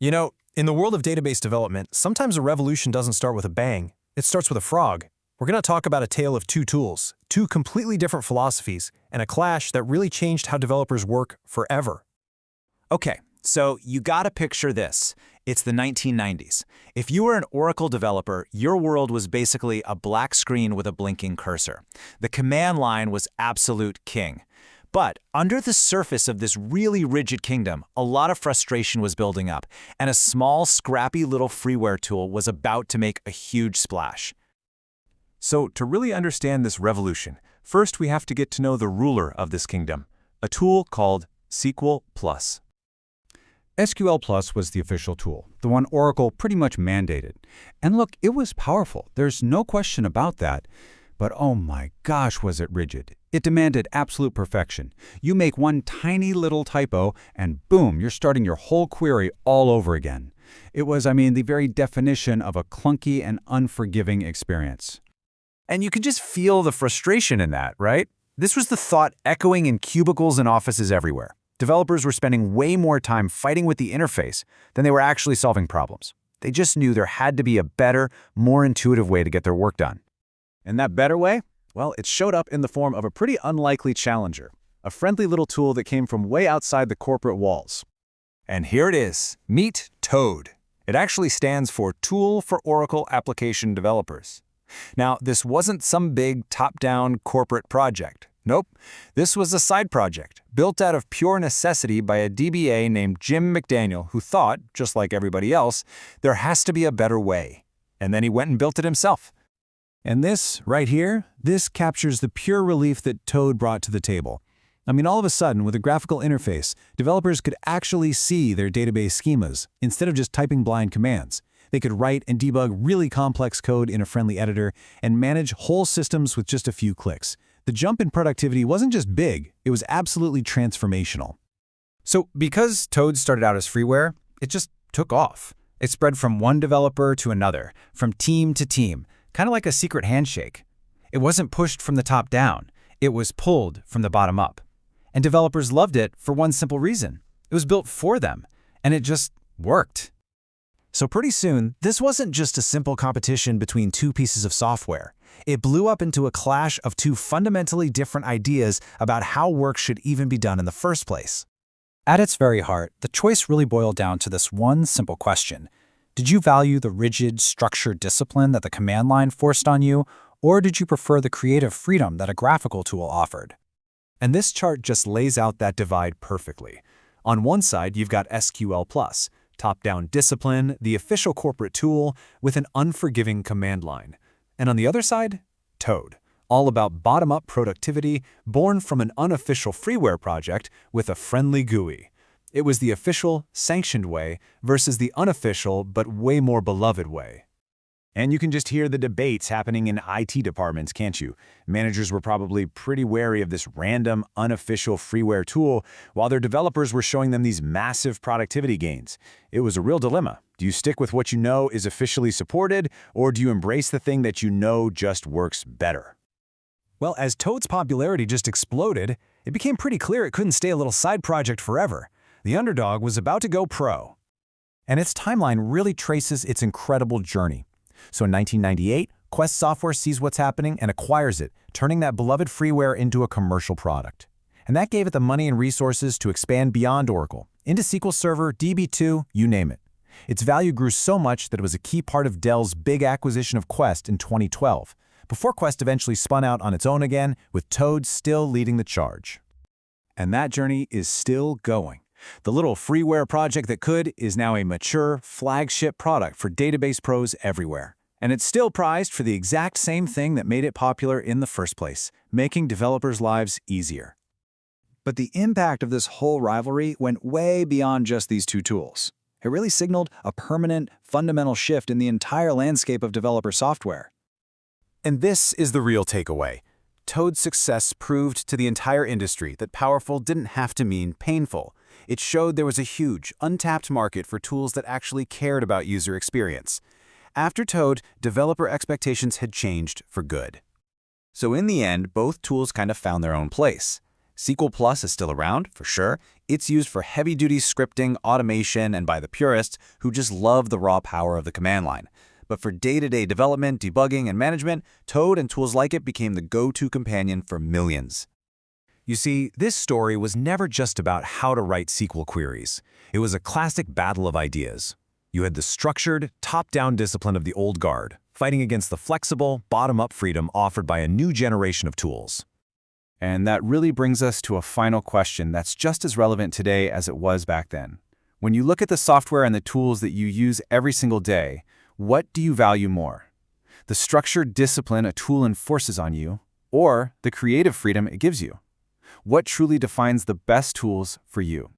You know, in the world of database development, sometimes a revolution doesn't start with a bang. It starts with a frog. We're going to talk about a tale of two tools, two completely different philosophies, and a clash that really changed how developers work forever. Okay, so you gotta picture this. It's the 1990s. If you were an Oracle developer, your world was basically a black screen with a blinking cursor. The command line was absolute king. But under the surface of this really rigid kingdom, a lot of frustration was building up, and a small, scrappy little freeware tool was about to make a huge splash. So, to really understand this revolution, first we have to get to know the ruler of this kingdom, a tool called SQL+. SQL Plus was the official tool, the one Oracle pretty much mandated. And look, it was powerful. There's no question about that. But oh my gosh, was it rigid. It demanded absolute perfection. You make one tiny little typo, and boom, you're starting your whole query all over again. It was, the very definition of a clunky and unforgiving experience. And you could just feel the frustration in that, right? This was the thought echoing in cubicles and offices everywhere. Developers were spending way more time fighting with the interface than they were actually solving problems. They just knew there had to be a better, more intuitive way to get their work done. And that better way? Well, it showed up in the form of a pretty unlikely challenger, a friendly little tool that came from way outside the corporate walls. And here it is. Meet Toad. It actually stands for Tool for Oracle Application Developers. Now, this wasn't some big top-down corporate project. Nope, this was a side project, built out of pure necessity by a DBA named Jim McDaniel, who thought, just like everybody else, there has to be a better way. And then he went and built it himself. And this, right here, this captures the pure relief that Toad brought to the table. All of a sudden, with a graphical interface, developers could actually see their database schemas, instead of just typing blind commands. They could write and debug really complex code in a friendly editor and manage whole systems with just a few clicks. The jump in productivity wasn't just big, it was absolutely transformational. So because Toad started out as freeware, it just took off. It spread from one developer to another, from team to team, kind of like a secret handshake. It wasn't pushed from the top down, it was pulled from the bottom up. And developers loved it for one simple reason. It was built for them, and it just worked. So pretty soon, this wasn't just a simple competition between two pieces of software. It blew up into a clash of two fundamentally different ideas about how work should even be done in the first place. At its very heart, the choice really boiled down to this one simple question. Did you value the rigid, structured discipline that the command line forced on you, or did you prefer the creative freedom that a graphical tool offered? And this chart just lays out that divide perfectly. On one side, you've got SQL+, top-down discipline, the official corporate tool with an unforgiving command line. And on the other side, Toad, all about bottom-up productivity, born from an unofficial freeware project with a friendly GUI. It was the official, sanctioned way versus the unofficial but way more beloved way. And you can just hear the debates happening in IT departments, can't you? Managers were probably pretty wary of this random, unofficial freeware tool, while their developers were showing them these massive productivity gains. It was a real dilemma. Do you stick with what you know is officially supported, or do you embrace the thing that you know just works better? Well, as Toad's popularity just exploded, it became pretty clear it couldn't stay a little side project forever. The underdog was about to go pro. And its timeline really traces its incredible journey. So in 1998, Quest Software sees what's happening and acquires it, turning that beloved freeware into a commercial product. And that gave it the money and resources to expand beyond Oracle, into SQL Server, DB2, you name it. Its value grew so much that it was a key part of Dell's big acquisition of Quest in 2012, before Quest eventually spun out on its own again, with Toad still leading the charge. And that journey is still going. The little freeware project that could is now a mature, flagship product for database pros everywhere. And it's still prized for the exact same thing that made it popular in the first place, making developers' lives easier. But the impact of this whole rivalry went way beyond just these two tools. It really signaled a permanent, fundamental shift in the entire landscape of developer software. And this is the real takeaway. Toad's success proved to the entire industry that powerful didn't have to mean painful. It showed there was a huge, untapped market for tools that actually cared about user experience. After Toad, developer expectations had changed for good. So in the end, both tools kind of found their own place. SQL Plus is still around, for sure. It's used for heavy-duty scripting, automation, and by the purists who just love the raw power of the command line. But for day-to-day development, debugging, and management, Toad and tools like it became the go-to companion for millions. You see, this story was never just about how to write SQL queries. It was a classic battle of ideas. You had the structured, top-down discipline of the old guard, fighting against the flexible, bottom-up freedom offered by a new generation of tools. And that really brings us to a final question that's just as relevant today as it was back then. When you look at the software and the tools that you use every single day, what do you value more? The structured discipline a tool enforces on you, or the creative freedom it gives you? What truly defines the best tools for you?